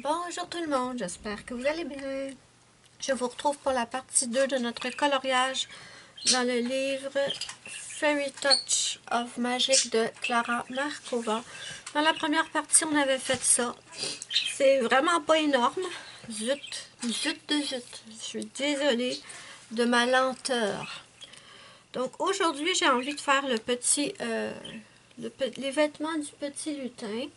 Bonjour tout le monde, j'espère que vous allez bien. Je vous retrouve pour la partie 2 de notre coloriage dans le livre Fairy Touch of Magic de Clara Markova. Dans la première partie, on avait fait ça. C'est vraiment pas énorme. Zut, zut de zut. Je suis désolée de ma lenteur. Donc aujourd'hui, j'ai envie de faire les vêtements du petit lutin.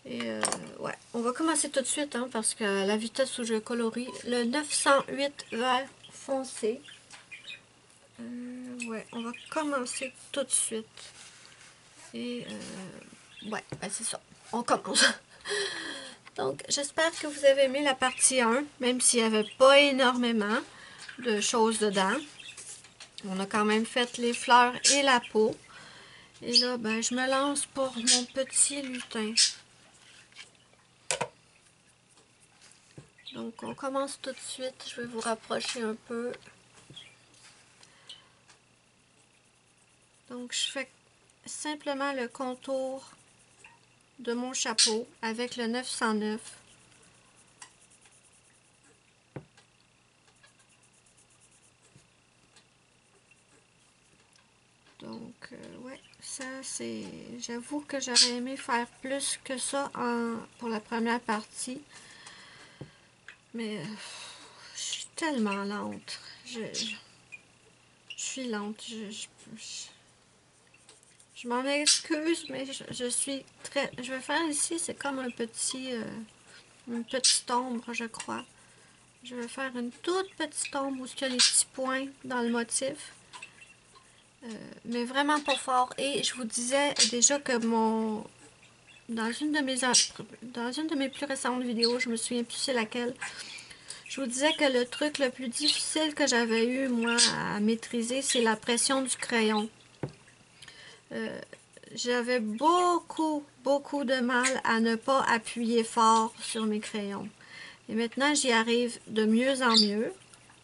Et ouais, on va commencer tout de suite, hein, parce que la vitesse où je colorie, le 908 vert foncé. Ouais, on va commencer tout de suite. Et ouais, ben c'est ça. On commence. Donc, j'espère que vous avez aimé la partie 1, même s'il n'y avait pas énormément de choses dedans. On a quand même fait les fleurs et la peau. Et là, ben, je me lance pour mon petit lutin. Donc, on commence tout de suite. Je vais vous rapprocher un peu. Donc, je fais simplement le contour de mon chapeau avec le 909. Donc, ouais, ça c'est... J'avoue que j'aurais aimé faire plus que ça pour la première partie. Mais je suis tellement lente. Je suis lente. Je m'en excuse, mais je suis très... Je vais faire ici, c'est comme un petit... une petite ombre, je crois. Je vais faire une toute petite ombre où il y a les petits points dans le motif. Mais vraiment pas fort. Et je vous disais déjà que dans une de mes plus récentes vidéos, je me souviens plus c'est laquelle, je vous disais que le truc le plus difficile que j'avais eu, moi, à maîtriser, c'est la pression du crayon. J'avais beaucoup de mal à ne pas appuyer fort sur mes crayons. Et maintenant, j'y arrive de mieux en mieux.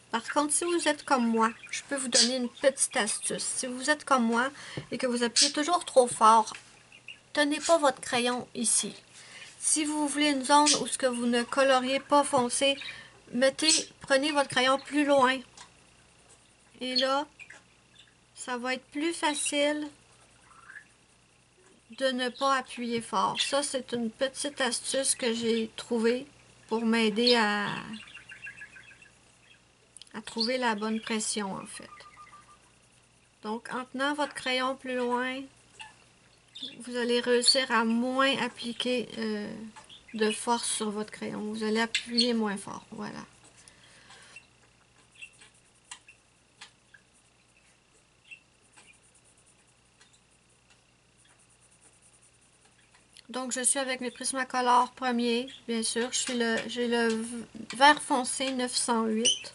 Par contre, si vous êtes comme moi, je peux vous donner une petite astuce. Si vous êtes comme moi et que vous appuyez toujours trop fort, tenez pas votre crayon ici. Si vous voulez une zone où ce que vous ne coloriez pas foncé, prenez votre crayon plus loin. Et là, ça va être plus facile de ne pas appuyer fort. Ça, c'est une petite astuce que j'ai trouvée pour m'aider à trouver la bonne pression, en fait. Donc, en tenant votre crayon plus loin, vous allez réussir à moins appliquer de force sur votre crayon. Vous allez appuyer moins fort. Voilà. Donc, je suis avec mes Prismacolor premier, bien sûr. J'ai le vert foncé 908.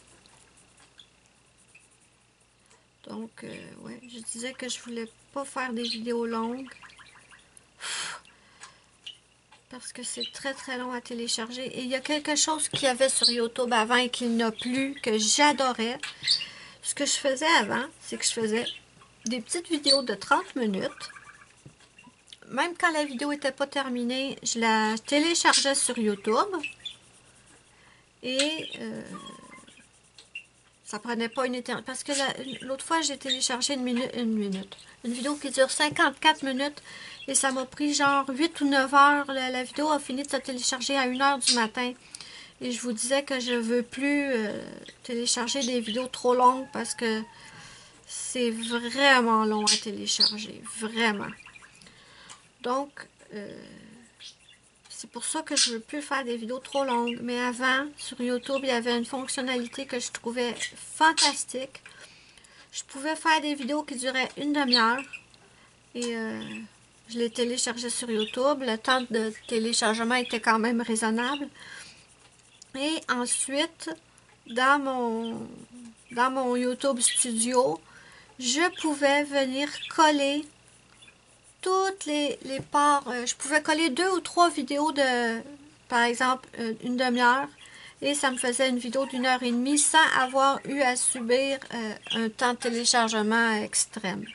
Donc, ouais, je disais que je voulais pas faire des vidéos longues. Parce que c'est très long à télécharger. Et il y a quelque chose qu'il y avait sur YouTube avant et qu'il n'y a plus, que j'adorais. Ce que je faisais avant, c'est que je faisais des petites vidéos de 30 minutes. Même quand la vidéo n'était pas terminée, je la téléchargeais sur YouTube. Et ça prenait pas une éternité. Parce que l'autre fois, j'ai téléchargé une vidéo qui dure 54 minutes. Et ça m'a pris genre 8 ou 9 heures. La vidéo a fini de se télécharger à 1 heure du matin. Et je vous disais que je veux plus télécharger des vidéos trop longues parce que c'est vraiment long à télécharger. Vraiment. Donc, c'est pour ça que je veux plus faire des vidéos trop longues. Mais avant, sur YouTube, il y avait une fonctionnalité que je trouvais fantastique. Je pouvais faire des vidéos qui duraient une demi-heure. Et je les téléchargeais sur YouTube. Le temps de téléchargement était quand même raisonnable. Et ensuite, dans mon YouTube Studio, je pouvais venir coller toutes les parts. Je pouvais coller 2 ou 3 vidéos de, par exemple, une demi-heure. Et ça me faisait une vidéo d'1 heure et demie sans avoir eu à subir un temps de téléchargement extrême.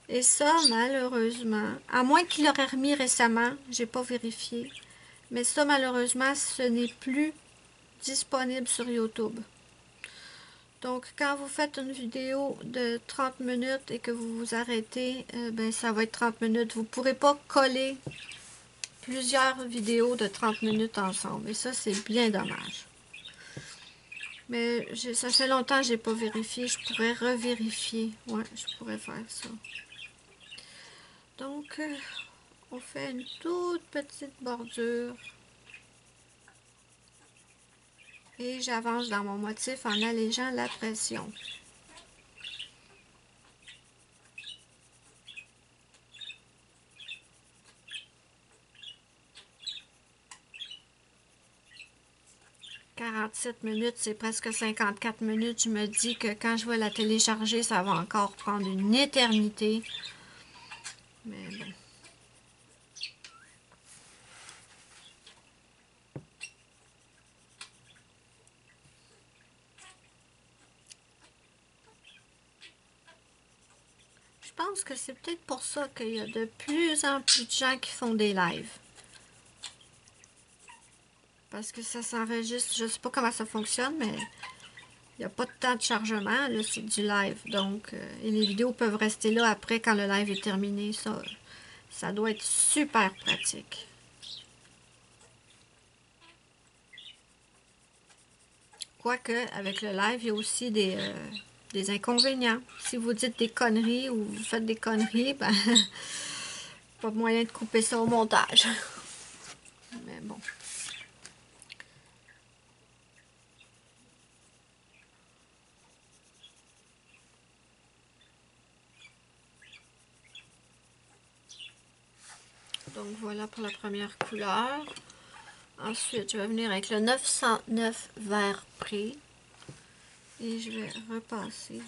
Et ça, malheureusement, à moins qu'il l'aurait remis récemment, j'ai pas vérifié, Mais ça, malheureusement, ce n'est plus disponible sur YouTube. Donc, quand vous faites une vidéo de 30 minutes et que vous vous arrêtez, ben, ça va être 30 minutes. Vous ne pourrez pas coller plusieurs vidéos de 30 minutes ensemble. Et ça, c'est bien dommage. Mais ça fait longtemps que je n'ai pas vérifié. Je pourrais revérifier. Ouais, je pourrais faire ça. Donc, on fait une toute petite bordure. Et j'avance dans mon motif en allégeant la pression. « 47 minutes, c'est presque 54 minutes. Je me dis que quand je vais la télécharger, ça va encore prendre une éternité. Mais bon. Je pense que c'est peut-être pour ça qu'il y a de plus en plus de gens qui font des lives. Parce que ça s'enregistre, je ne sais pas comment ça fonctionne, mais il n'y a pas de temps de chargement, là, c'est du live. Donc, et les vidéos peuvent rester là après quand le live est terminé. Ça doit être super pratique. Quoique, avec le live, il y a aussi des inconvénients. Si vous dites des conneries ou vous faites des conneries, ben, pas moyen de couper ça au montage. Mais bon. Donc voilà pour la première couleur. Ensuite, je vais venir avec le 909 vert pris. Et je vais repasser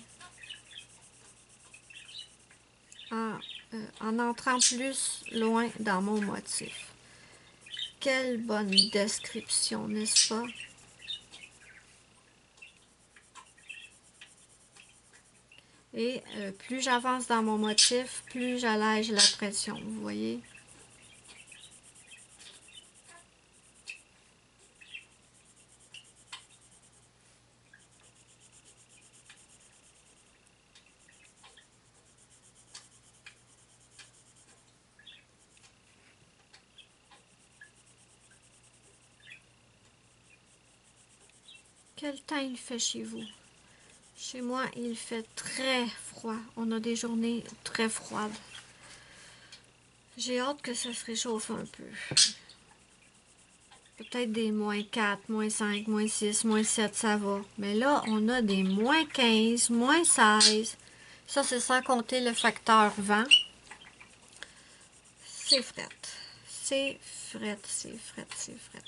en entrant plus loin dans mon motif. Quelle bonne description, n'est-ce pas? Et plus j'avance dans mon motif, plus j'allège la pression, vous voyez? Quel temps il fait chez vous? Chez moi, il fait très froid. On a des journées très froides. J'ai hâte que ça se réchauffe un peu. Peut-être des moins 4, moins 5, moins 6, moins 7, ça va. Mais là, on a des moins 15, moins 16. Ça, c'est sans compter le facteur vent. C'est fret. C'est fret, c'est fret, c'est fret.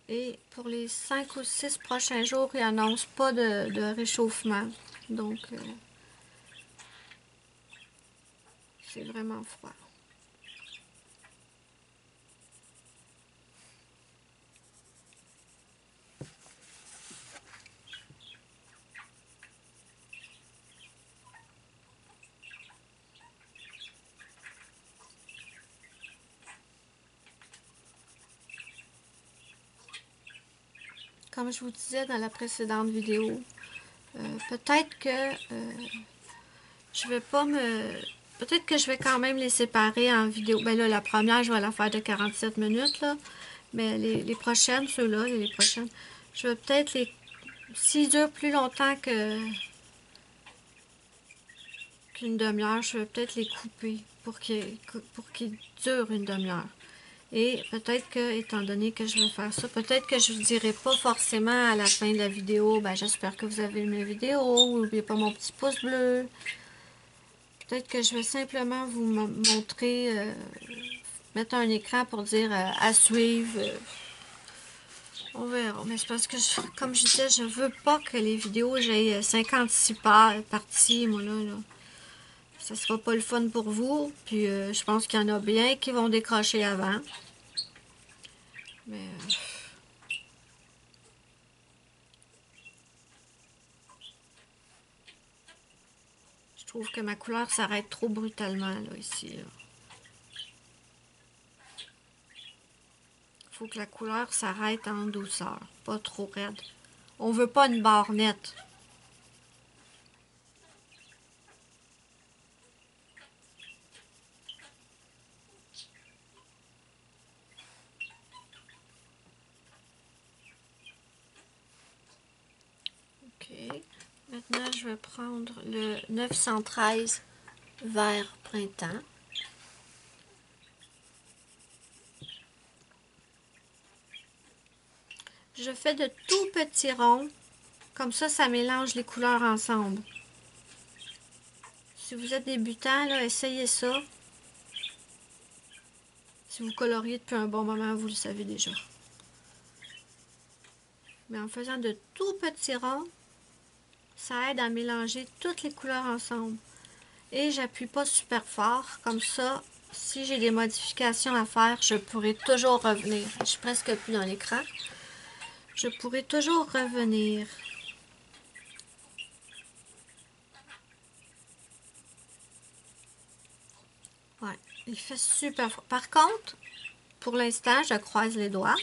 Et pour les 5 ou 6 prochains jours, ils n'annoncent pas de réchauffement. Donc, c'est vraiment froid. Comme je vous disais dans la précédente vidéo, peut-être que je vais pas me... Peut-être que je vais quand même les séparer en vidéo. Ben là, la première, je vais la faire de 47 minutes, là. Mais les prochaines, ceux-là, les prochaines, je vais peut-être les... S'ils durent plus longtemps qu'une demi-heure, je vais peut-être les couper pour qu'ils durent une demi-heure. Et peut-être que, étant donné que je vais faire ça, peut-être que je ne vous dirai pas forcément à la fin de la vidéo, ben j'espère que vous avez aimé la vidéo, n'oubliez pas mon petit pouce bleu. Peut-être que je vais simplement vous montrer, mettre un écran pour dire à suivre. On verra. Mais c'est parce que, comme je disais, je veux pas que les vidéos, j'ai 56 parties, moi là. Ça sera pas le fun pour vous. Puis je pense qu'il y en a bien qui vont décrocher avant. Mais je trouve que ma couleur s'arrête trop brutalement là, ici. Là. faut que la couleur s'arrête en douceur, pas trop raide. On veut pas une barre nette. OK. Maintenant, je vais prendre le 913 vert printemps. Je fais de tout petits ronds. Comme ça mélange les couleurs ensemble. Si vous êtes débutant, là, essayez ça. Si vous coloriez depuis un bon moment, vous le savez déjà. Mais en faisant de tout petits ronds, ça aide à mélanger toutes les couleurs ensemble. Et j'appuie pas super fort. Comme ça, si j'ai des modifications à faire, je pourrai toujours revenir. Je suis presque plus dans l'écran. Je pourrai toujours revenir. Ouais, il fait super froid. Par contre, pour l'instant, je croise les doigts.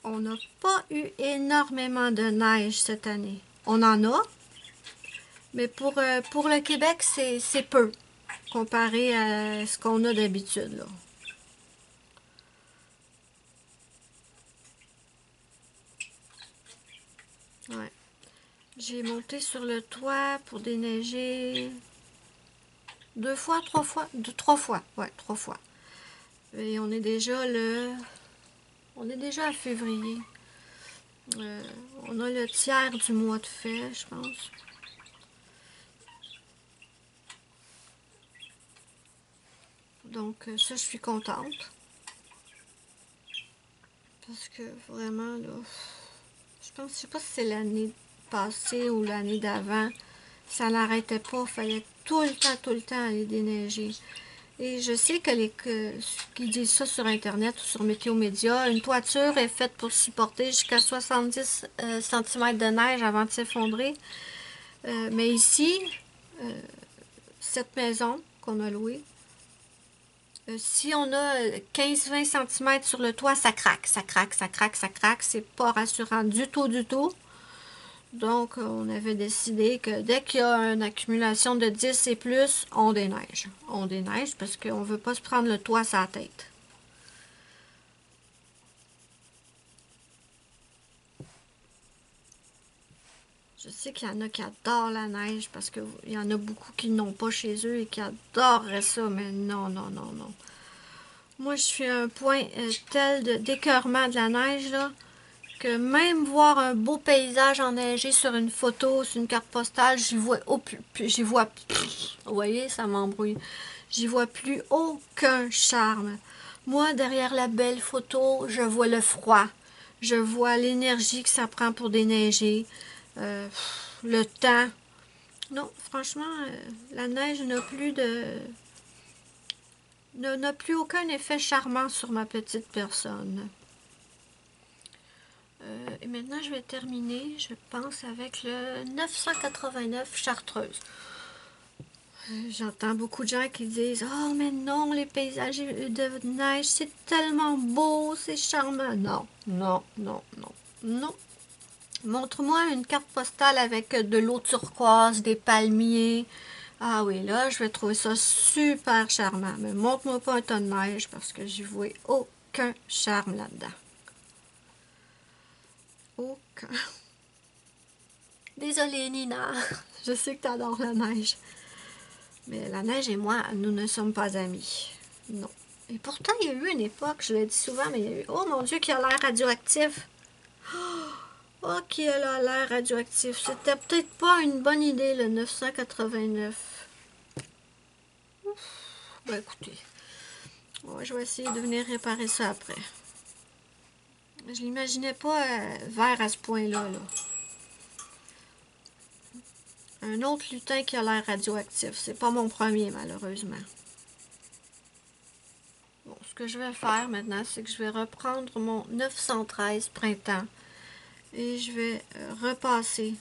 On n'a pas eu énormément de neige cette année. On en a, mais pour le Québec, c'est peu comparé à ce qu'on a d'habitude, là. Ouais. J'ai monté sur le toit pour déneiger 3 fois. 3 fois, ouais, 3 fois. Et on est déjà à février. On a le tiers du mois de fait, je pense. Donc ça, je suis contente. Parce que vraiment, là, je sais pas si c'est l'année passée ou l'année d'avant, ça n'arrêtait pas. Il fallait tout le temps aller déneiger. Et je sais que qui disent ça sur Internet ou sur Météo Média, une toiture est faite pour supporter jusqu'à 70 cm de neige avant de s'effondrer. Mais ici, cette maison qu'on a louée, si on a 15-20 cm sur le toit, ça craque, ça craque, ça craque, ça craque. C'est pas rassurant du tout, du tout. Donc, on avait décidé que dès qu'il y a une accumulation de 10 et plus, on déneige. On déneige parce qu'on ne veut pas se prendre le toit sur la tête. Je sais qu'il y en a qui adorent la neige parce qu'il y en a beaucoup qui n'ont pas chez eux et qui adoreraient ça, mais non, non, non, non. Moi, je suis à un point tel d'écœurement de la neige, là, que même voir un beau paysage enneigé sur une photo, sur une carte postale, vous voyez, ça m'embrouille. J'y vois plus aucun charme. Moi, derrière la belle photo, je vois le froid. Je vois l'énergie que ça prend pour déneiger. Le temps. Non, franchement, la neige n'a plus aucun effet charmant sur ma petite personne. Et maintenant, je vais terminer, je pense, avec le 989 Chartreuse. J'entends beaucoup de gens qui disent « Oh, mais non, les paysages de neige, c'est tellement beau, c'est charmant. » Non, non, non, non, non. Montre-moi une carte postale avec de l'eau turquoise, des palmiers. Ah oui, là, je vais trouver ça super charmant. Mais montre-moi pas un tas de neige parce que j'y vois aucun charme là-dedans. Aucun. Désolée, Nina. Je sais que tu adores la neige. Mais la neige et moi, nous ne sommes pas amis. Non. Et pourtant, il y a eu une époque, je l'ai dit souvent, mais il y a eu... Oh mon Dieu, qui a l'air radioactif. Oh, qui a l'air radioactif. C'était peut-être pas une bonne idée, le 989. Ouf. Ben écoutez, ouais, je vais essayer de venir réparer ça après. Je l'imaginais pas vert à ce point-là. Là. Un autre lutin qui a l'air radioactif. C'est pas mon premier, malheureusement. Bon, ce que je vais faire maintenant, c'est que je vais reprendre mon 913 printemps et je vais repasser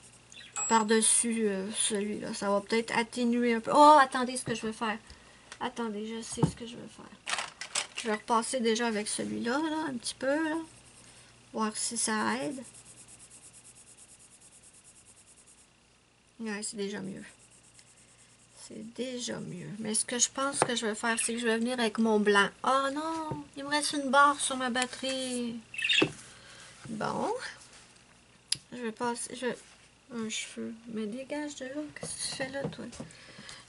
par-dessus celui-là. Ça va peut-être atténuer un peu. Oh, attendez ce que je vais faire. Attendez, je sais ce que je vais faire. Je vais repasser déjà avec celui-là, là, un petit peu, là. Voir si ça aide. Ouais, c'est déjà mieux. C'est déjà mieux. Mais ce que je pense que je vais faire, c'est que je vais venir avec mon blanc. Oh non! Il me reste une barre sur ma batterie. Bon. Je vais passer... Un cheveu. Mais dégage de là. Qu'est-ce que tu fais là, toi?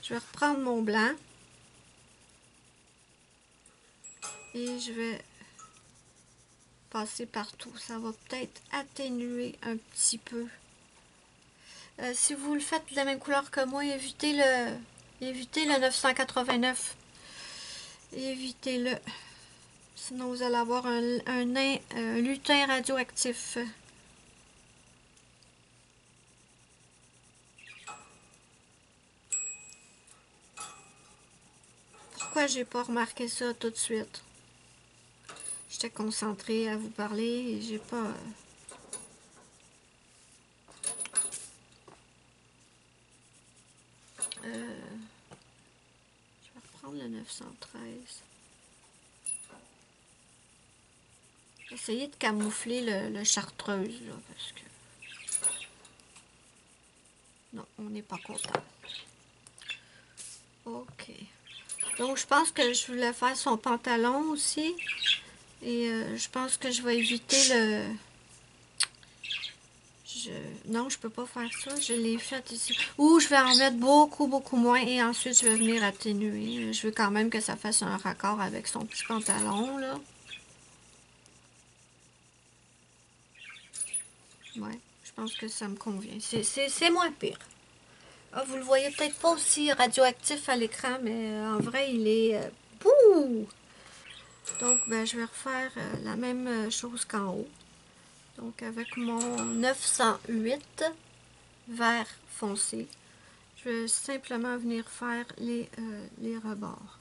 Je vais reprendre mon blanc. Et je vais passer partout. Ça va peut-être atténuer un petit peu. Si vous le faites de la même couleur que moi, évitez le 989. Évitez-le. Sinon, vous allez avoir un lutin radioactif. Pourquoi j'ai pas remarqué ça tout de suite? J'étais concentrée à vous parler et j'ai pas... je vais reprendre le 913. Essayez de camoufler le chartreuse, là, parce que... Non, on n'est pas content. Ok. Donc, je pense que je voulais faire son pantalon aussi. Et je pense que je vais éviter le... Non, je peux pas faire ça. Je l'ai fait ici. Ou je vais en mettre beaucoup, beaucoup moins. Et ensuite, je vais venir atténuer. Je veux quand même que ça fasse un raccord avec son petit pantalon, là. Ouais, je pense que ça me convient. C'est moins pire. Ah, vous le voyez peut-être pas aussi radioactif à l'écran, mais en vrai, il est... Pouh! Donc, ben, je vais refaire la même chose qu'en haut. Donc, avec mon 908 vert foncé, je vais simplement venir faire les rebords.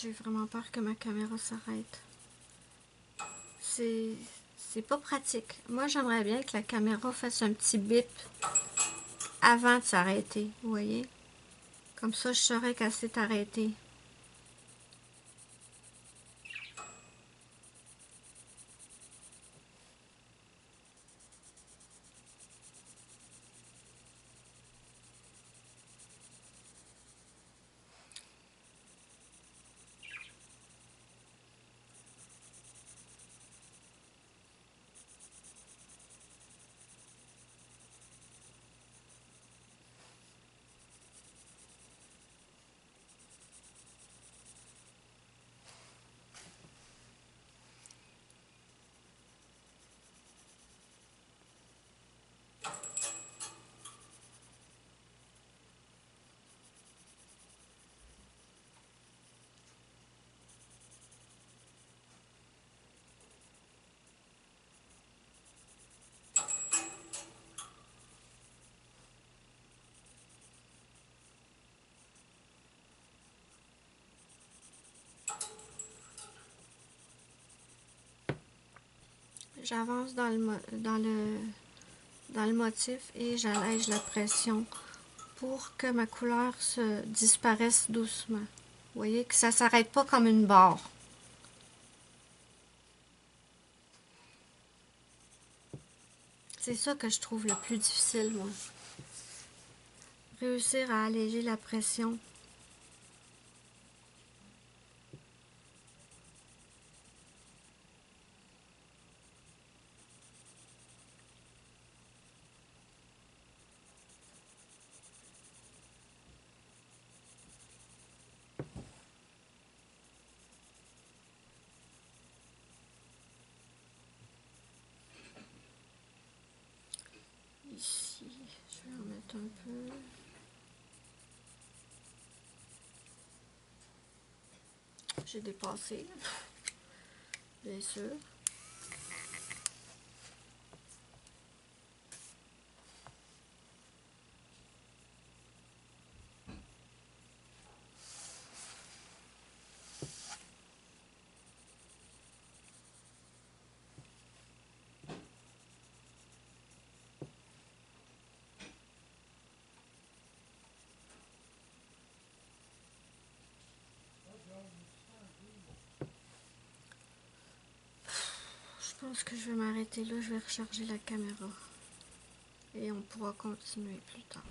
J'ai vraiment peur que ma caméra s'arrête. C'est pas pratique. Moi, j'aimerais bien que la caméra fasse un petit bip avant de s'arrêter, vous voyez? Comme ça, je saurais qu'elle s'est arrêtée. J'avance dans le motif et j'allège la pression pour que ma couleur se disparaisse doucement. Vous voyez que ça ne s'arrête pas comme une barre. C'est ça que je trouve le plus difficile, moi. Réussir à alléger la pression. Ici, je vais en mettre un peu. j'ai dépassé, bien sûr. Je pense que je vais m'arrêter là, je vais recharger la caméra et on pourra continuer plus tard.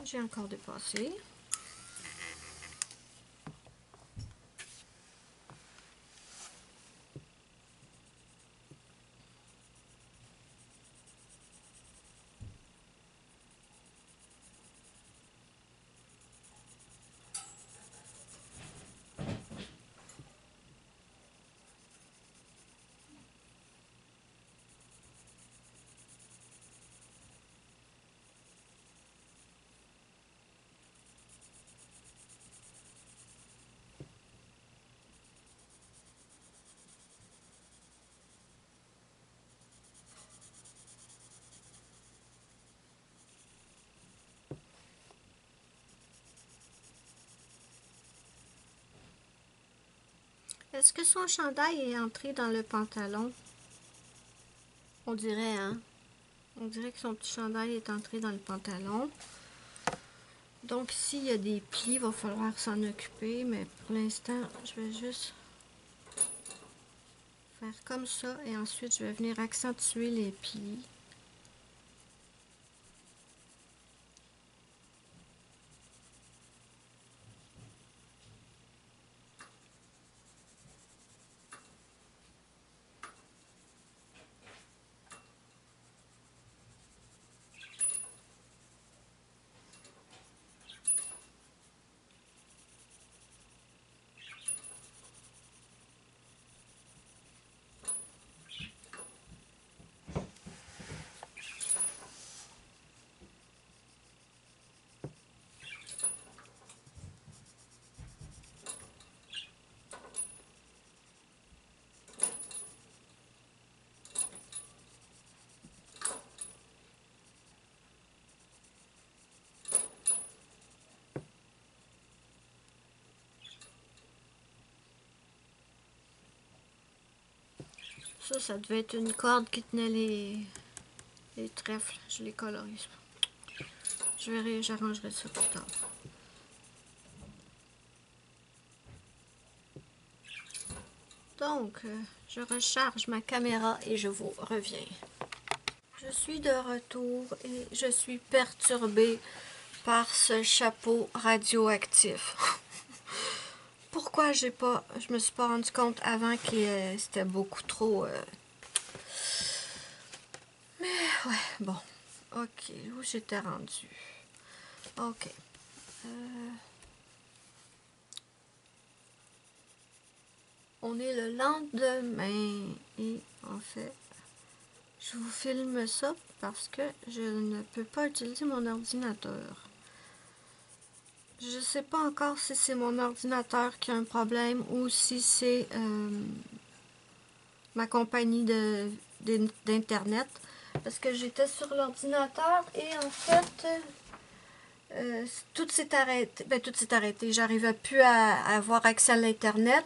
J'ai encore dépassé. Est-ce que son chandail est entré dans le pantalon? On dirait, hein? On dirait que son petit chandail est entré dans le pantalon. Donc, s'il y a des plis, il va falloir s'en occuper. Mais pour l'instant, je vais juste faire comme ça. Et ensuite, je vais venir accentuer les plis. Ça devait être une corde qui tenait les trèfles. Je les colorise. Je verrai, j'arrangerai ça plus tard. Donc, je recharge ma caméra et je vous reviens. Je suis de retour et je suis perturbée par ce chapeau radioactif. Pourquoi je me suis pas rendu compte avant que c'était beaucoup trop... Mais ouais, bon. Ok, où j'étais rendue? Ok. On est le lendemain et en fait, je vous filme ça parce que je ne peux pas utiliser mon ordinateur. Je ne sais pas encore si c'est mon ordinateur qui a un problème ou si c'est ma compagnie d'internet. Parce que j'étais sur l'ordinateur et en fait, tout s'est arrêté. Ben, tout s'est arrêté. J'arrivais plus à avoir accès à l'internet.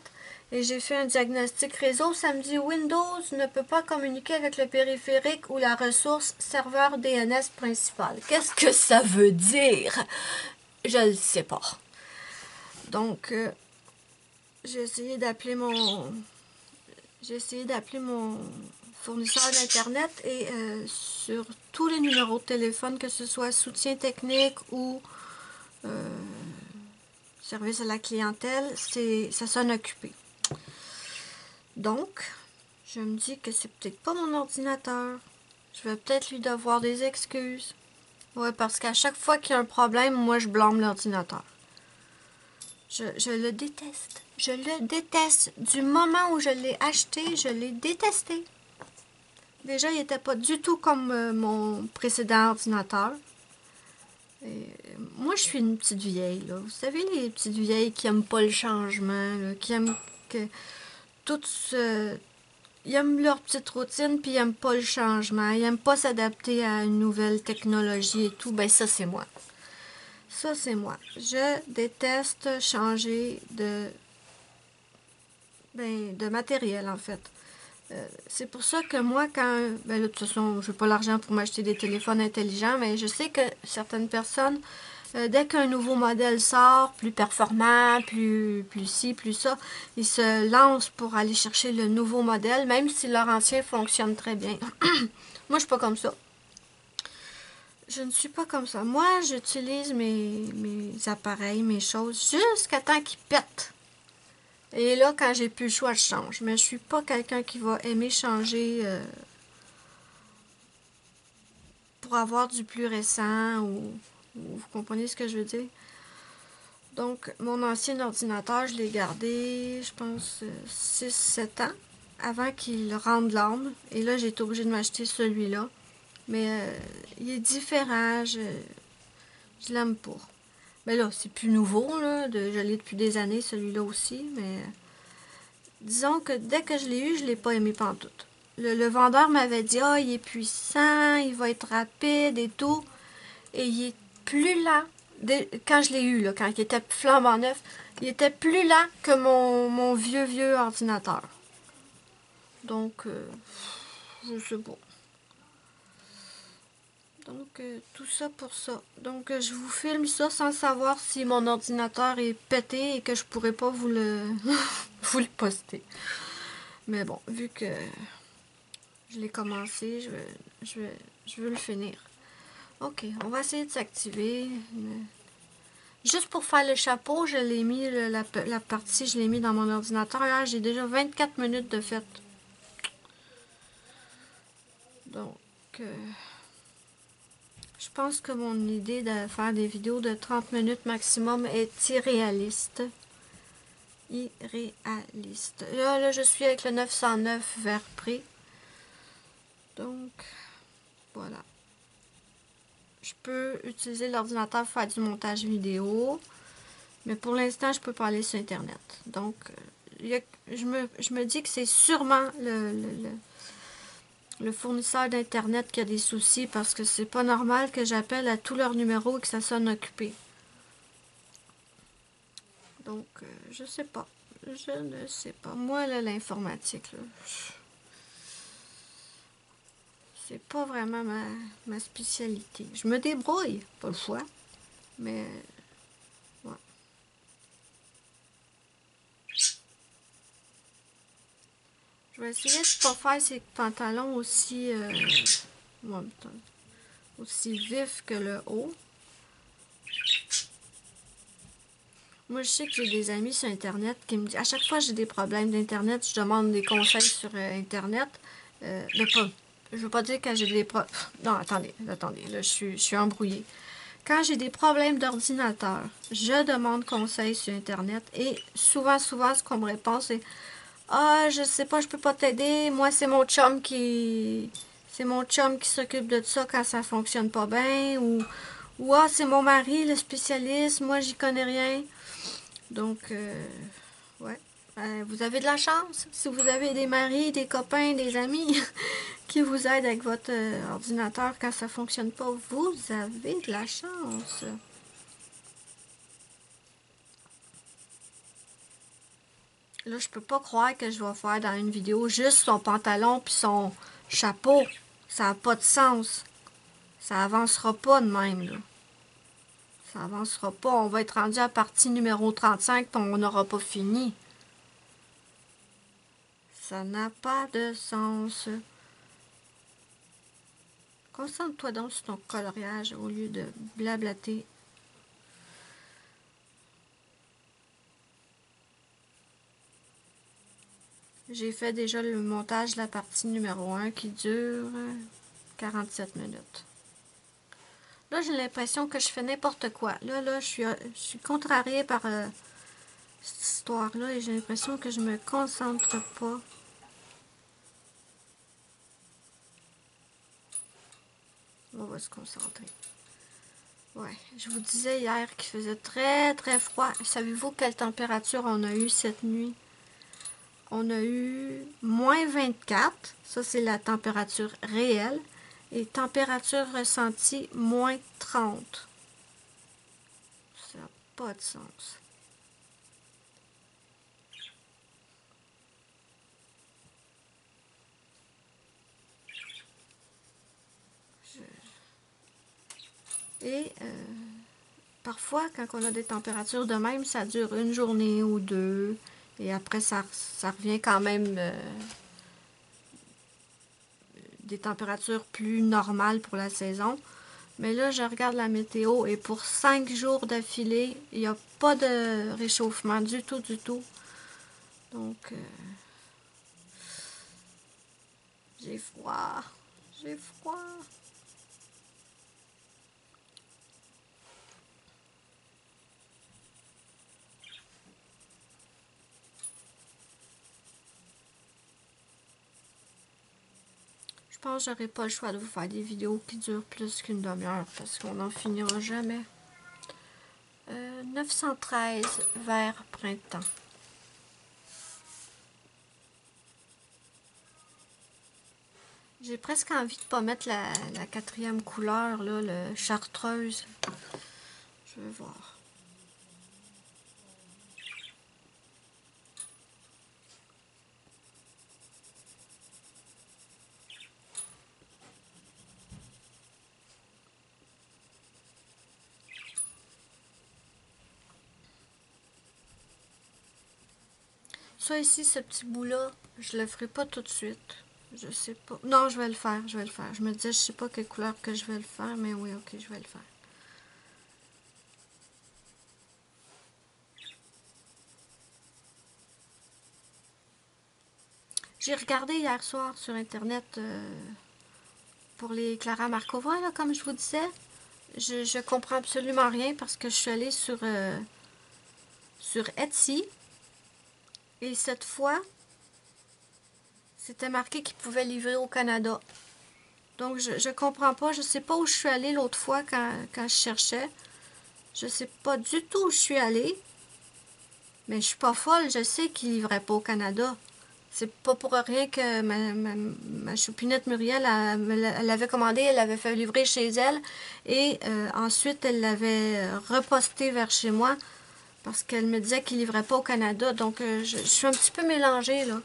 Et j'ai fait un diagnostic réseau. Ça me dit Windows ne peut pas communiquer avec le périphérique ou la ressource serveur DNS principal. Qu'est-ce que ça veut dire? Je ne sais pas. Donc, j'ai essayé d'appeler j'ai essayé d'appeler mon fournisseur d'Internet et sur tous les numéros de téléphone, que ce soit soutien technique ou service à la clientèle, ça sonne occupé. Donc, je me dis que c'est peut-être pas mon ordinateur. Je vais peut-être lui devoir des excuses. Ouais, parce qu'à chaque fois qu'il y a un problème, moi, je blâme l'ordinateur. Je le déteste. Je le déteste. Du moment où je l'ai acheté, je l'ai détesté. Déjà, il n'était pas du tout comme mon précédent ordinateur. Et moi, je suis une petite vieille, là. Vous savez, les petites vieilles qui n'aiment pas le changement, là, qui aiment que tout ce... Ils aiment leur petite routine, puis ils n'aiment pas le changement. Ils n'aiment pas s'adapter à une nouvelle technologie et tout. Ben ça, c'est moi. Ça, c'est moi. Je déteste changer de matériel, en fait. C'est pour ça que moi, ben là, de toute façon, je n'ai pas l'argent pour m'acheter des téléphones intelligents, mais je sais que certaines personnes, dès qu'un nouveau modèle sort, plus performant, plus ci, plus ça, ils se lancent pour aller chercher le nouveau modèle, même si leur ancien fonctionne très bien. Moi, je suis pas comme ça. Je ne suis pas comme ça. Moi, j'utilise mes appareils, mes choses, jusqu'à temps qu'ils pètent. Et là, quand j'ai plus le choix, je change. Mais je suis pas quelqu'un qui va aimer changer pour avoir du plus récent ou vous comprenez ce que je veux dire? Donc, mon ancien ordinateur, je l'ai gardé, je pense, 6-7 ans avant qu'il rende l'âme. Et là, j'ai été obligée de m'acheter celui-là. Mais il est différent, je l'aime pas. Mais là, c'est plus nouveau, là. Je l'ai depuis des années, celui-là aussi, mais disons que dès que je l'ai eu, je l'ai pas aimé pantoute. Le vendeur m'avait dit, ah, il est puissant, il va être rapide et tout. Et il est plus lent. Quand je l'ai eu, là, quand il était flambant neuf, il était plus lent que mon vieux ordinateur. Donc, je sais pas. Donc, tout ça pour ça. Donc, je vous filme ça sans savoir si mon ordinateur est pété et que je pourrais pas vous le, vous le poster. Mais bon, vu que je l'ai commencé, je veux le finir. Ok, on va essayer de s'activer. Juste pour faire le chapeau, je l'ai mis, la partie, je l'ai mis dans mon ordinateur. Là, j'ai déjà 24 minutes de fait. Donc, je pense que mon idée de faire des vidéos de 30 minutes maximum est irréaliste. Irréaliste. Là, je suis avec le 909 vers près. Donc, voilà. Je peux utiliser l'ordinateur pour faire du montage vidéo. Mais pour l'instant, je peux pas aller sur Internet. Donc, je me dis que c'est sûrement le fournisseur d'Internet qui a des soucis parce que c'est pas normal que j'appelle à tous leurs numéros et que ça sonne occupé. Donc, je sais pas. Je ne sais pas. Moi, là, l'informatique, c'est pas vraiment ma spécialité. Je me débrouille, pas le choix. Mais, ouais. Je vais essayer de ne pas faire ces pantalons aussi, aussi vifs que le haut. Moi, je sais que j'ai des amis sur Internet qui me disent... À chaque fois que j'ai des problèmes d'Internet, je demande des conseils sur Internet. Je veux pas dire que j'ai des problèmes... Non, attendez, là, je suis embrouillée. Quand j'ai des problèmes d'ordinateur, je demande conseil sur Internet et souvent, ce qu'on me répond, c'est « Ah, je sais pas, je peux pas t'aider. Moi, c'est mon chum qui... C'est mon chum qui s'occupe de ça quand ça fonctionne pas bien. » Ou ah, c'est mon mari, le spécialiste. Moi, j'y connais rien. Donc, ouais. Vous avez de la chance. Si vous avez des maris, des copains, des amis qui vous aident avec votre ordinateur quand ça fonctionne pas, vous avez de la chance. Là, je peux pas croire que je vais faire dans une vidéo juste son pantalon puis son chapeau. Ça n'a pas de sens. Ça avancera pas de même, là. Ça avancera pas. On va être rendu à partie numéro 35 puis on n'aura pas fini. Ça n'a pas de sens. Concentre-toi donc sur ton coloriage au lieu de blablater. J'ai fait déjà le montage de la partie numéro 1 qui dure 47 minutes. Là, j'ai l'impression que je fais n'importe quoi. Là, je suis contrariée par cette histoire-là et j'ai l'impression que je me concentre pas. On va se concentrer. Ouais, je vous disais hier qu'il faisait très très froid. Savez-vous quelle température on a eu cette nuit? On a eu moins 24. Ça, c'est la température réelle. Et température ressentie, moins 30. Ça n'a pas de sens. Et parfois, quand on a des températures de même, ça dure une journée ou deux. Et après, ça revient quand même des températures plus normales pour la saison. Mais là, je regarde la météo et pour 5 jours d'affilée, il n'y a pas de réchauffement du tout, du tout. Donc, j'ai froid. J'ai froid. Je pense que j'aurai pas le choix de vous faire des vidéos qui durent plus qu'une demi-heure parce qu'on n'en finira jamais. 913 vers printemps. J'ai presque envie de pas mettre la quatrième couleur, là, le chartreuse. Je vais voir. Ça ici, ce petit bout-là, je le ferai pas tout de suite. Je sais pas. Non, je vais le faire, je vais le faire. Je me disais, je sais pas quelle couleur que je vais le faire, mais oui, ok, je vais le faire. J'ai regardé hier soir sur Internet pour les Clara Markova, là, comme je vous disais. Je comprends absolument rien parce que je suis allée sur Etsy. Et cette fois, c'était marqué qu'ils pouvaient livrer au Canada. Donc, je comprends pas. Je sais pas où je suis allée l'autre fois quand je cherchais. Je sais pas du tout où je suis allée. Mais je suis pas folle. Je sais qu'ils livraient pas au Canada. C'est pas pour rien que ma choupinette Muriel, elle l'avait commandé, elle l'avait fait livrer chez elle. Et ensuite, elle l'avait reposté vers chez moi. Parce qu'elle me disait qu'il livrait pas au Canada. Donc, je suis un petit peu mélangée, là.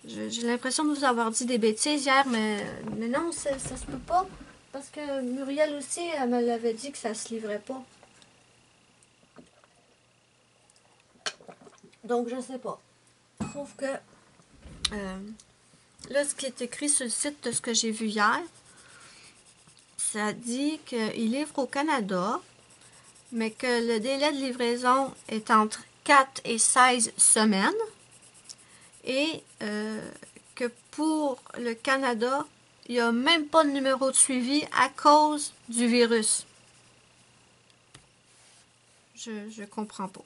J'ai l'impression de vous avoir dit des bêtises hier, mais non, ça se peut pas. Parce que Muriel aussi, elle me l'avait dit que ça se livrait pas. Donc, je sais pas. Sauf que là, ce qui est écrit sur le site de ce que j'ai vu hier, ça dit qu'il livre au Canada, mais que le délai de livraison est entre 4 et 16 semaines. Et que pour le Canada, il n'y a même pas de numéro de suivi à cause du virus. Je comprends pas.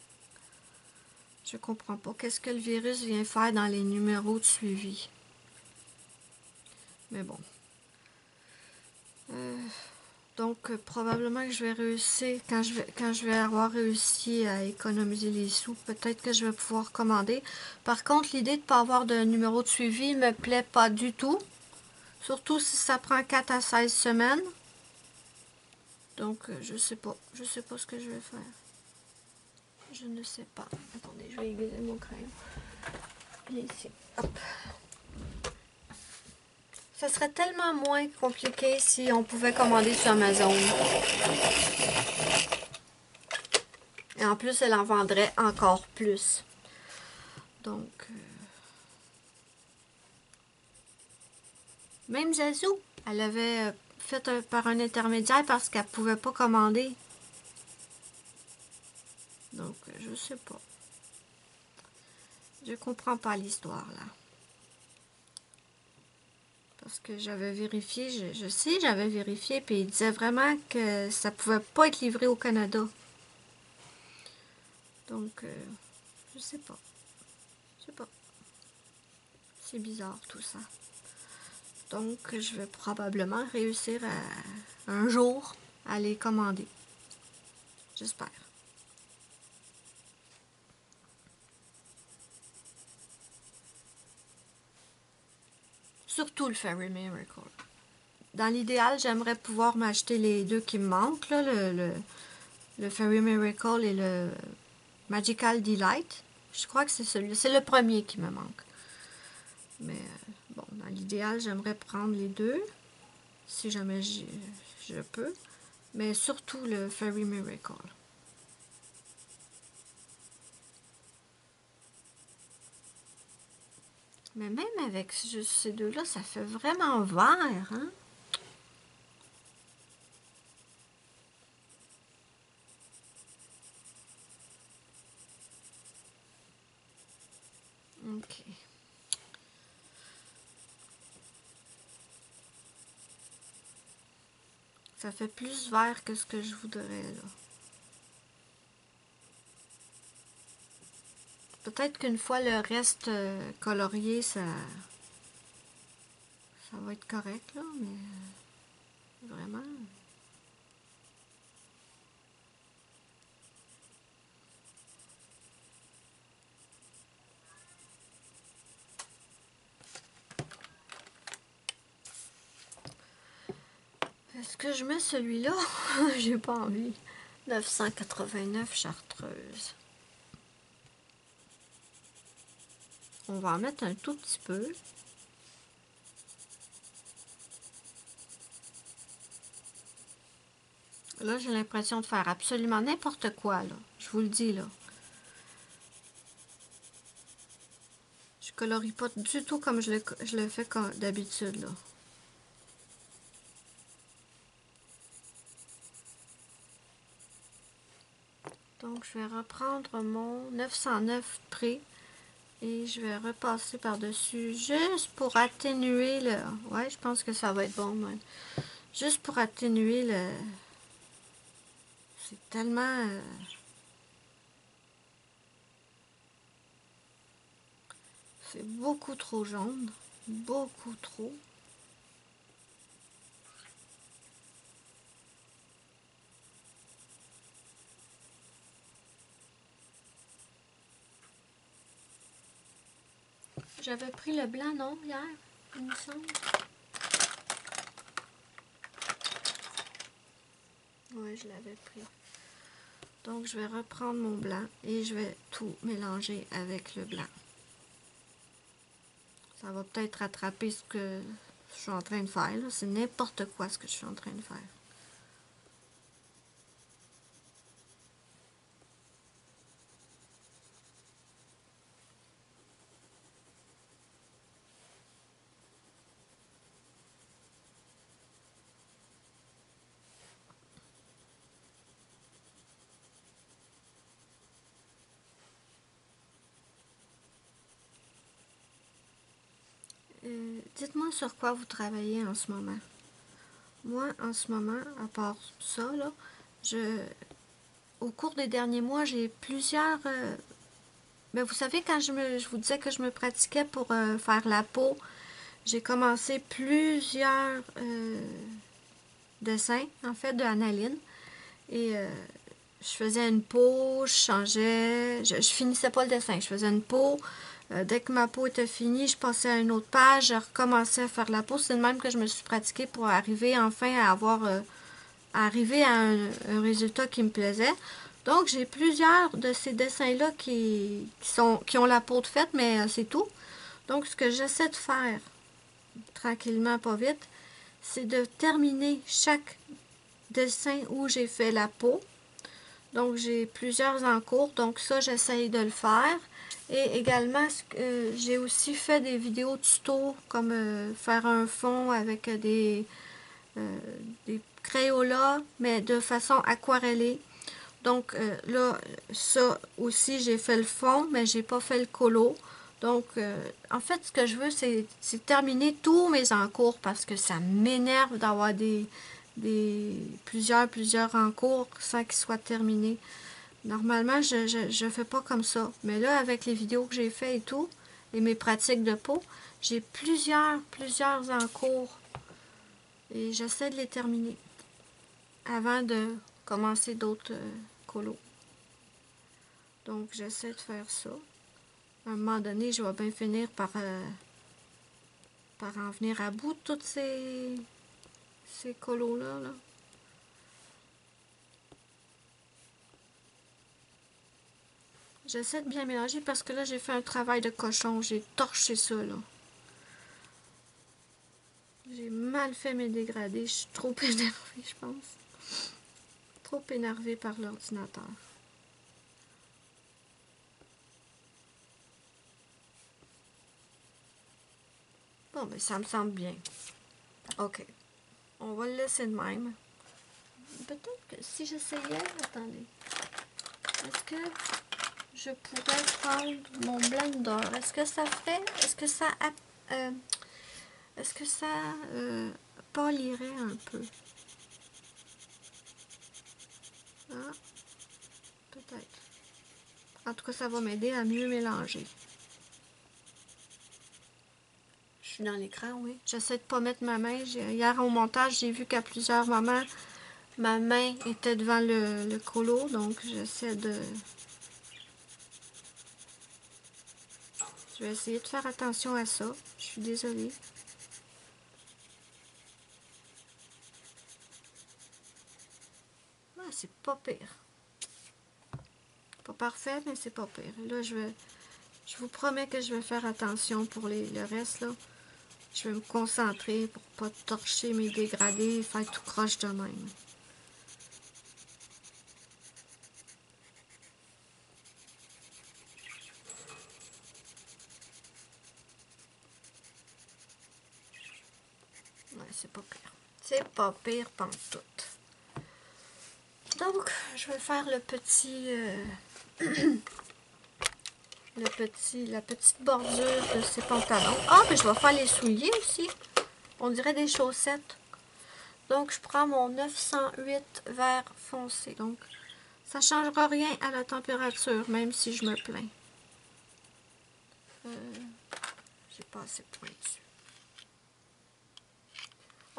Je comprends pas. Qu'est-ce que le virus vient faire dans les numéros de suivi? Mais bon. Donc, probablement que je vais réussir, quand je vais avoir réussi à économiser les sous, peut-être que je vais pouvoir commander. Par contre, l'idée de ne pas avoir de numéro de suivi me plaît pas du tout. Surtout si ça prend 4 à 16 semaines. Donc, je sais pas. Je sais pas ce que je vais faire. Je ne sais pas. Attendez, je vais aiguiser mon crayon. Viens ici. Hop. Ça serait tellement moins compliqué si on pouvait commander sur Amazon. Et en plus, elle en vendrait encore plus. Donc, Même Zazou, elle avait fait par un intermédiaire parce qu'elle pouvait pas commander. Donc, je sais pas. Je comprends pas l'histoire, là. Parce que j'avais vérifié, je sais, j'avais vérifié, puis il disait vraiment que ça pouvait pas être livré au Canada. Donc, je sais pas. Je sais pas. C'est bizarre, tout ça. Donc, je vais probablement réussir un jour à les commander. J'espère. Surtout le Fairy Miracle. Dans l'idéal, j'aimerais pouvoir m'acheter les deux qui me manquent, là, le Fairy Miracle et le Magical Delight. Je crois que c'est celui, c'est le premier qui me manque. Mais bon, dans l'idéal, j'aimerais prendre les deux, si jamais je peux. Mais surtout le Fairy Miracle. Mais même avec juste ces deux-là, ça fait vraiment vert, hein? Ok. Ça fait plus vert que ce que je voudrais, là. Peut-être qu'une fois le reste colorié, ça va être correct, là, mais vraiment. Est-ce que je mets celui-là? J'ai pas envie. 989 chartreuse. On va en mettre un tout petit peu. Là, j'ai l'impression de faire absolument n'importe quoi, là. Je vous le dis, là. Je colorie pas du tout comme je le fais d'habitude, là. Donc, je vais reprendre mon 909 pré et je vais repasser par-dessus juste pour atténuer le... Ouais, je pense que ça va être bon, même. Juste pour atténuer le... C'est tellement... C'est beaucoup trop jaune. Beaucoup trop. J'avais pris le blanc, non, hier, il me semble. Oui, je l'avais pris. Donc, je vais reprendre mon blanc et je vais tout mélanger avec le blanc. Ça va peut-être rattraper ce que je suis en train de faire. C'est n'importe quoi ce que je suis en train de faire. Dites-moi sur quoi vous travaillez en ce moment. Moi, en ce moment, à part ça, là, au cours des derniers mois, j'ai plusieurs... ben, vous savez, quand je vous disais que je me pratiquais pour faire la peau, j'ai commencé plusieurs dessins, en fait, de analine. Et je faisais une peau, je changeais... Je finissais pas le dessin, je faisais une peau... dès que ma peau était finie, je passais à une autre page, je recommençais à faire la peau. C'est de même que je me suis pratiquée pour arriver enfin à avoir arriver à un résultat qui me plaisait. Donc j'ai plusieurs de ces dessins-là qui ont la peau de faite, mais c'est tout. Donc ce que j'essaie de faire tranquillement, pas vite, c'est de terminer chaque dessin où j'ai fait la peau. Donc, j'ai plusieurs en cours. Donc, ça, j'essaye de le faire. Et également, j'ai aussi fait des vidéos tuto, comme faire un fond avec des Crayolas, mais de façon aquarellée. Donc, là, ça aussi, j'ai fait le fond, mais j'ai pas fait le colo. Donc, en fait, ce que je veux, c'est terminer tous mes encours parce que ça m'énerve d'avoir plusieurs encours sans qu'ils soient terminés. Normalement, je fais pas comme ça. Mais là, avec les vidéos que j'ai fait et tout, et mes pratiques de peau, j'ai plusieurs en cours. Et j'essaie de les terminer avant de commencer d'autres colos. Donc, j'essaie de faire ça. À un moment donné, je vais bien finir par en venir à bout de toutes ces colos-là, là. J'essaie de bien mélanger parce que là, j'ai fait un travail de cochon. J'ai torché ça, là. J'ai mal fait mes dégradés. Je suis trop énervée, je pense. Trop énervée par l'ordinateur. Bon, mais ça me semble bien. OK. On va le laisser de même. Peut-être que si j'essayais... Attendez. Est-ce que je pourrais prendre mon blender? Est-ce que ça ferait... Euh, est-ce que ça polirait un peu? Ah, peut-être. En tout cas, ça va m'aider à mieux mélanger. Je suis dans l'écran, oui. J'essaie de ne pas mettre ma main. Hier, au montage, j'ai vu qu'à plusieurs moments, ma main était devant le colo. Donc, j'essaie de... Je vais essayer de faire attention à ça. Je suis désolée. Ah, c'est pas pire. Pas parfait, mais c'est pas pire. Là, je vous promets que je vais faire attention pour le reste, là. Je vais me concentrer pour pas torcher mes dégradés et faire tout croche de même. Ouais, c'est pas pire. C'est pas pire pantoute. Donc, je vais faire le petit... la petite bordure de ces pantalons. Ah, mais je vais faire les souliers aussi. On dirait des chaussettes. Donc, je prends mon 908 vert foncé. Donc, ça ne changera rien à la température, même si je me plains. J'ai pas assez de point dessus.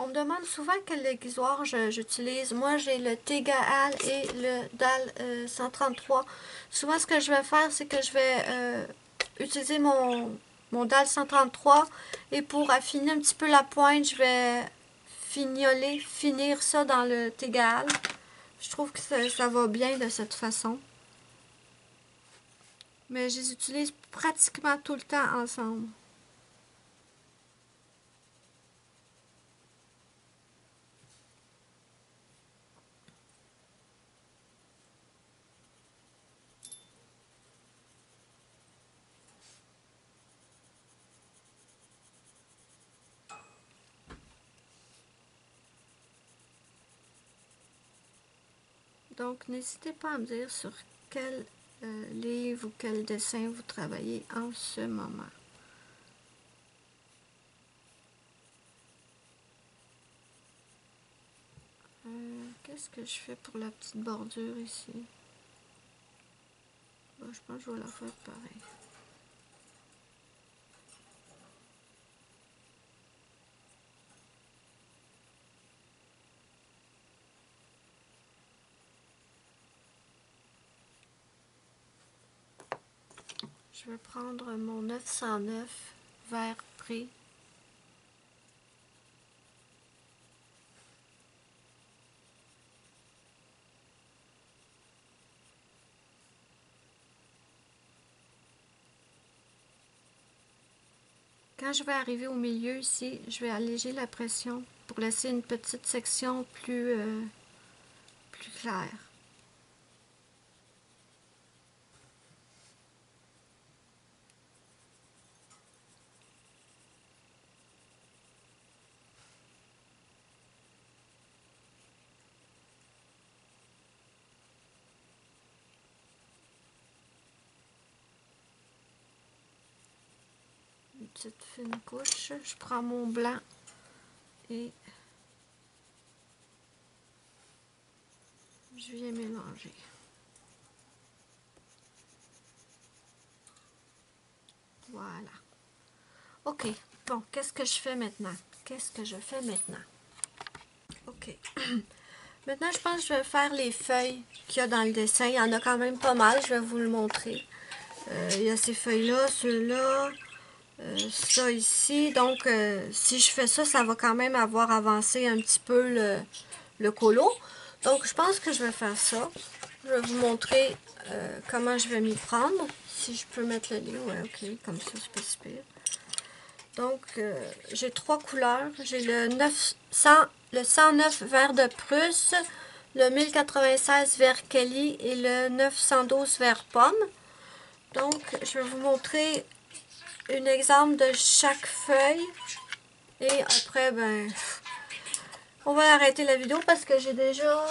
On me demande souvent quel aiguisoir j'utilise. Moi, j'ai le Tegaal et le DAL 133. Souvent, ce que je vais faire, c'est que je vais utiliser mon DAL 133 et pour affiner un petit peu la pointe, je vais finir ça dans le Tegaal. Je trouve que ça va bien de cette façon. Mais je les utilise pratiquement tout le temps ensemble. Donc, n'hésitez pas à me dire sur quel livre ou quel dessin vous travaillez en ce moment. Qu'est-ce que je fais pour la petite bordure ici? Bon, je pense que je vais la faire pareil. Je vais prendre mon 909 vert pré. Quand je vais arriver au milieu ici, je vais alléger la pression pour laisser une petite section plus claire. petite fine couche. Je prends mon blanc et je viens mélanger. Voilà. OK. Bon, qu'est-ce que je fais maintenant? Qu'est-ce que je fais maintenant? OK. Maintenant, je pense que je vais faire les feuilles qu'il y a dans le dessin. Il y en a quand même pas mal. Je vais vous le montrer. Il y a ces feuilles-là, ceux-là, ça ici. Donc, si je fais ça, ça va quand même avoir avancé un petit peu le colo. Donc, je pense que je vais faire ça. Je vais vous montrer comment je vais m'y prendre. Si je peux mettre le lien. Ouais, OK. Comme ça, c'est pas si pire. Donc, j'ai 3 couleurs. J'ai le 109 vert de Prusse, le 1096 vert Kelly et le 912 vert pomme. Donc, je vais vous montrer un exemple de chaque feuille. Et après, ben, on va arrêter la vidéo parce que j'ai déjà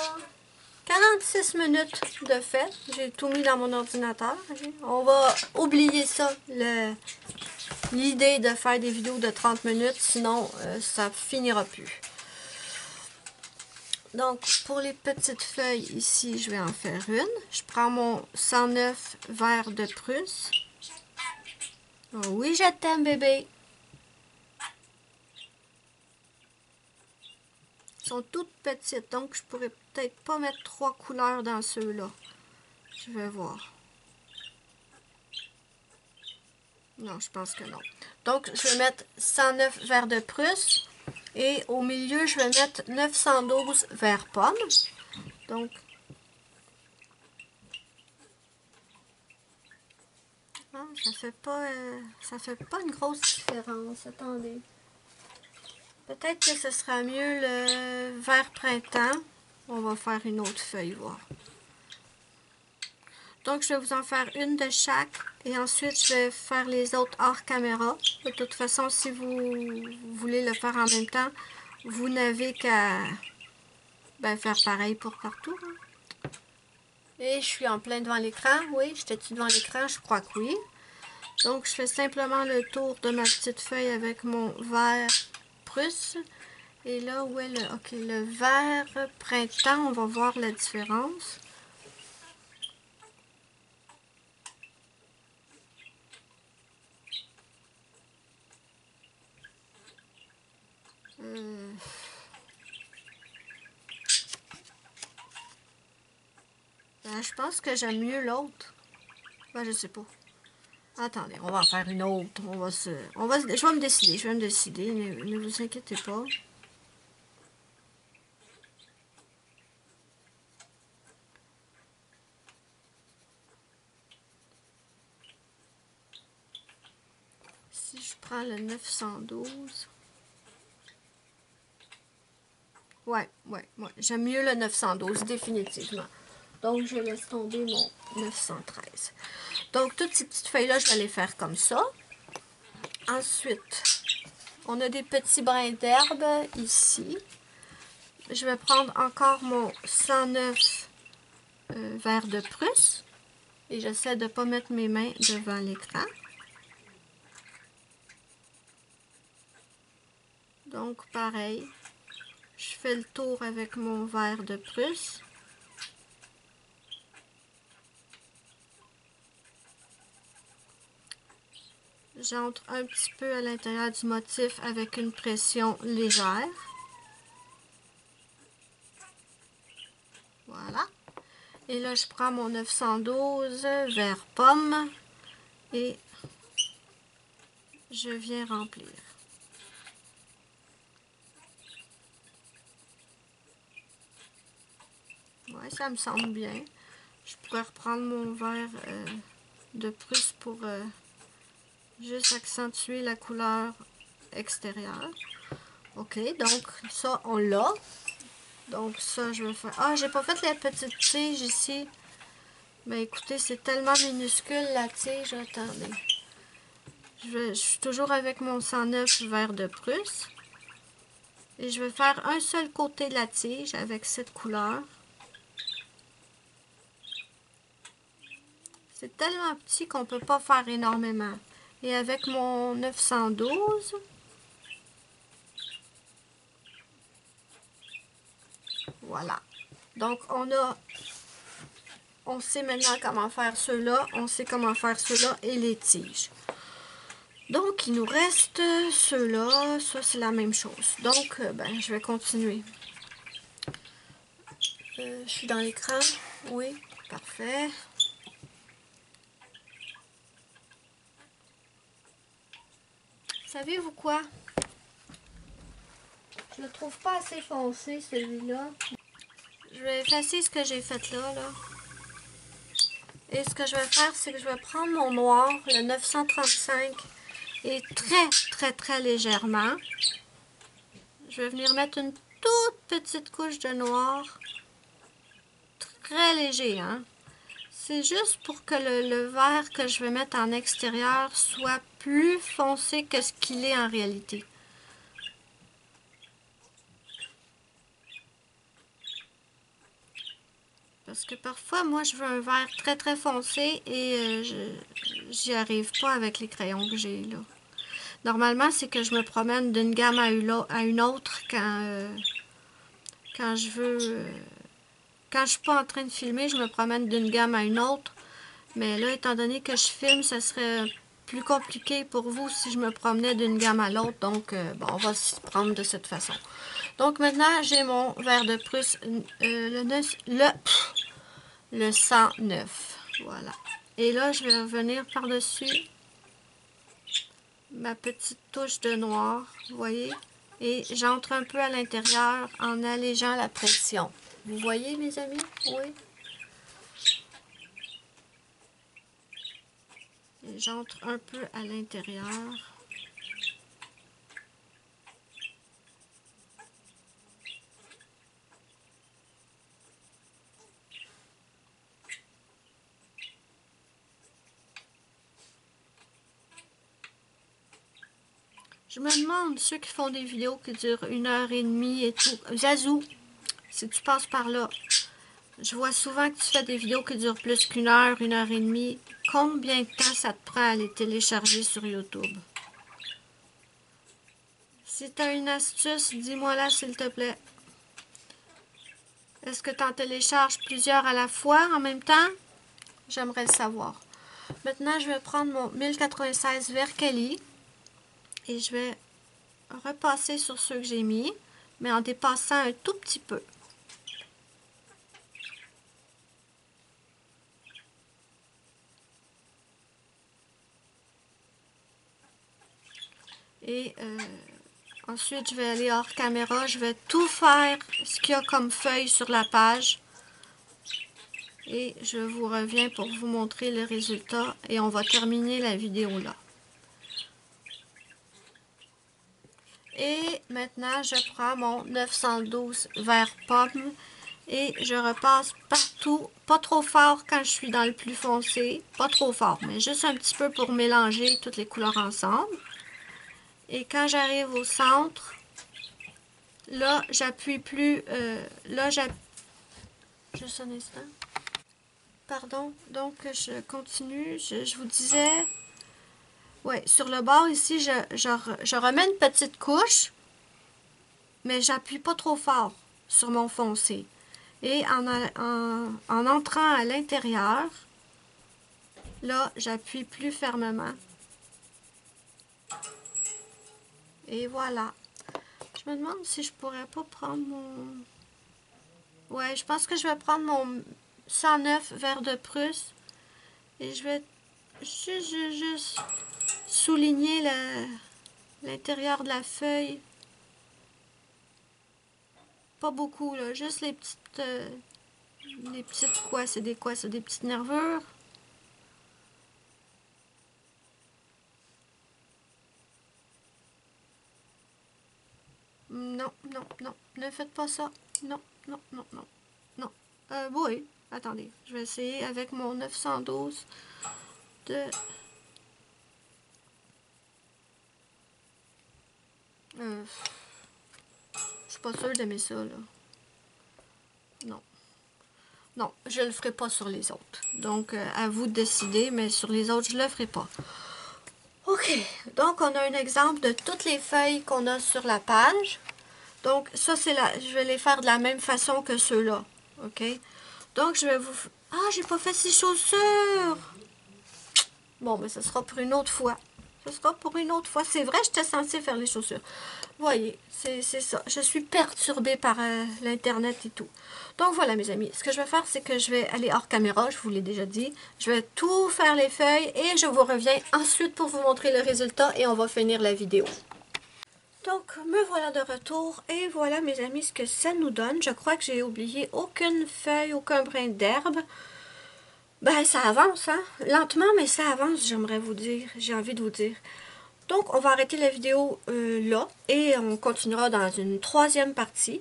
46 minutes de fait. J'ai tout mis dans mon ordinateur. On va oublier ça, l'idée de faire des vidéos de 30 minutes, sinon ça finira plus. Donc, pour les petites feuilles ici, je vais en faire une. Je prends mon 109 vert de Prusse. Oh oui, je t'aime, bébé. Elles sont toutes petites, donc je pourrais peut-être pas mettre 3 couleurs dans ceux-là. Je vais voir. Non, je pense que non. Donc, je vais mettre 109 vert de Prusse. Et au milieu, je vais mettre 912 vert pomme. Donc, ah, ça fait pas une grosse différence. Attendez. Peut-être que ce sera mieux le vert printemps. On va faire une autre feuille, voir. Donc, je vais vous en faire une de chaque. Et ensuite, je vais faire les autres hors caméra. De toute façon, si vous voulez le faire en même temps, vous n'avez qu'à faire pareil pour partout. Hein. Et je suis en plein devant l'écran. Oui, j'étais-tu devant l'écran? Je crois que oui. Donc, je fais simplement le tour de ma petite feuille avec mon vert Prusse. Et là, où est le vert printemps? On va voir la différence. Je pense que j'aime mieux l'autre. Ben, je sais pas. Attendez, on va en faire une autre. Je vais me décider. Ne vous inquiétez pas. Si je prends le 912. Ouais. J'aime mieux le 912, définitivement. Donc, je laisse tomber mon 913. Donc, toutes ces petites feuilles-là, je vais les faire comme ça. Ensuite, on a des petits brins d'herbe ici. Je vais prendre encore mon 109 vert de Prusse. Et j'essaie de ne pas mettre mes mains devant l'écran. Donc, pareil, je fais le tour avec mon vert de Prusse. J'entre un petit peu à l'intérieur du motif avec une pression légère. Voilà. Et là, je prends mon 912 vert pomme et je viens remplir. Ouais, ça me semble bien. Je pourrais reprendre mon vert de Prusse pour juste accentuer la couleur extérieure. OK, donc ça, on l'a. Donc ça, je vais faire... Ah, j'ai pas fait la petite tige ici. Mais écoutez, c'est tellement minuscule la tige. Attendez. Je suis toujours avec mon 109 vert de Prusse. Et je vais faire un seul côté de la tige avec cette couleur. C'est tellement petit qu'on ne peut pas faire énormément. Et avec mon 912, voilà. Donc, on sait maintenant comment faire ceux-là, on sait comment faire ceux-là et les tiges. Donc, il nous reste ceux-là, ça c'est la même chose. Donc, ben, je vais continuer. Je suis dans l'écran, oui, parfait. Savez-vous quoi? Je le trouve pas assez foncé, celui-là. Je vais effacer ce que j'ai fait là. Et ce que je vais faire, c'est que je vais prendre mon noir, le 935, et très légèrement, je vais venir mettre une toute petite couche de noir. Très léger, hein? C'est juste pour que le vert que je vais mettre en extérieur soit plus foncé que ce qu'il est en réalité. Parce que parfois, moi, je veux un vert très foncé et j'y arrive pas avec les crayons que j'ai là. Normalement, c'est que je me promène d'une gamme à une autre quand je veux... quand je suis pas en train de filmer, je me promène d'une gamme à une autre. Mais là, étant donné que je filme, ça serait plus compliqué pour vous si je me promenais d'une gamme à l'autre. Donc, bon, on va s'y prendre de cette façon. Donc, maintenant, j'ai mon vert de Prusse, le 109. Voilà. Et là, je vais revenir par-dessus ma petite touche de noir, vous voyez? Et j'entre un peu à l'intérieur en allégeant la pression. Vous voyez, mes amis? Oui. J'entre un peu à l'intérieur. Je me demande, ceux qui font des vidéos qui durent 1h30 et tout. Zazou, si tu passes par là, je vois souvent que tu fais des vidéos qui durent plus qu'une heure, 1h30. Combien de temps ça te prend à les télécharger sur YouTube? Si tu as une astuce, dis-moi là, s'il te plaît. Est-ce que tu en télécharges plusieurs à la fois en même temps? J'aimerais le savoir. Maintenant, je vais prendre mon 1096 Verkali et je vais repasser sur ceux que j'ai mis, mais en dépassant un tout petit peu. Et ensuite, je vais aller hors caméra. Je vais tout faire ce qu'il y a comme feuille sur la page. Et je vous reviens pour vous montrer le résultat. Et on va terminer la vidéo là. Et maintenant, je prends mon 912 vert pomme. Et je repasse partout. Pas trop fort quand je suis dans le plus foncé. Pas trop fort, mais juste un petit peu pour mélanger toutes les couleurs ensemble. Et quand j'arrive au centre, là, j'appuie plus. Là, j'appuie. Juste un instant. Pardon. Donc, je continue. Je vous disais. Ouais, sur le bord ici, je remets une petite couche, mais j'appuie pas trop fort sur mon foncé. Et en entrant à l'intérieur, là, j'appuie plus fermement. Et voilà. Je me demande si je pourrais pas prendre mon... Ouais, je pense que je vais prendre mon 109 vert de Prusse. Et je vais juste souligner l'intérieur de la feuille. Pas beaucoup, là. Juste les petites... quoi? C'est des quoi? C'est des petites nervures. Non. Ne faites pas ça. Non. Non. Oui. Attendez. Je vais essayer avec mon 912 de... je suis pas sûre d'aimer ça, là. Non, je le ferai pas sur les autres. Donc, à vous de décider, mais sur les autres, je le ferai pas. OK, donc on a un exemple de toutes les feuilles qu'on a sur la page. Donc ça, je vais les faire de la même façon que ceux-là. OK? Donc je vais vous... Ah, j'ai pas fait ces chaussures! Bon, mais ce sera pour une autre fois. Ce sera pour une autre fois. C'est vrai, j'étais censée faire les chaussures. Voyez, c'est ça. Je suis perturbée par l'Internet et tout. Donc voilà, mes amis. Ce que je vais faire, c'est que je vais aller hors caméra. Je vous l'ai déjà dit. Je vais tout faire les feuilles et je vous reviens ensuite pour vous montrer le résultat et on va finir la vidéo. Donc, me voilà de retour et voilà, mes amis, ce que ça nous donne. Je crois que j'ai oublié aucune feuille, aucun brin d'herbe. Ben, ça avance, hein? Lentement, mais ça avance, j'aimerais vous dire. J'ai envie de vous dire. Donc, on va arrêter la vidéo là et on continuera dans une troisième partie.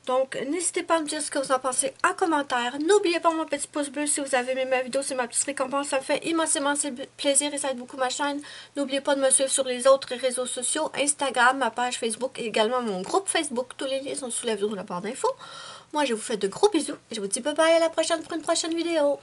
Donc, n'hésitez pas à me dire ce que vous en pensez en commentaire. N'oubliez pas mon petit pouce bleu si vous avez aimé ma vidéo, c'est ma petite récompense. Ça me fait immensément plaisir et ça aide beaucoup ma chaîne. N'oubliez pas de me suivre sur les autres réseaux sociaux, Instagram, ma page Facebook et également mon groupe Facebook. Tous les liens sont sous la vidéo de la barre d'infos. Moi, je vous fais de gros bisous et je vous dis bye bye à la prochaine pour une prochaine vidéo.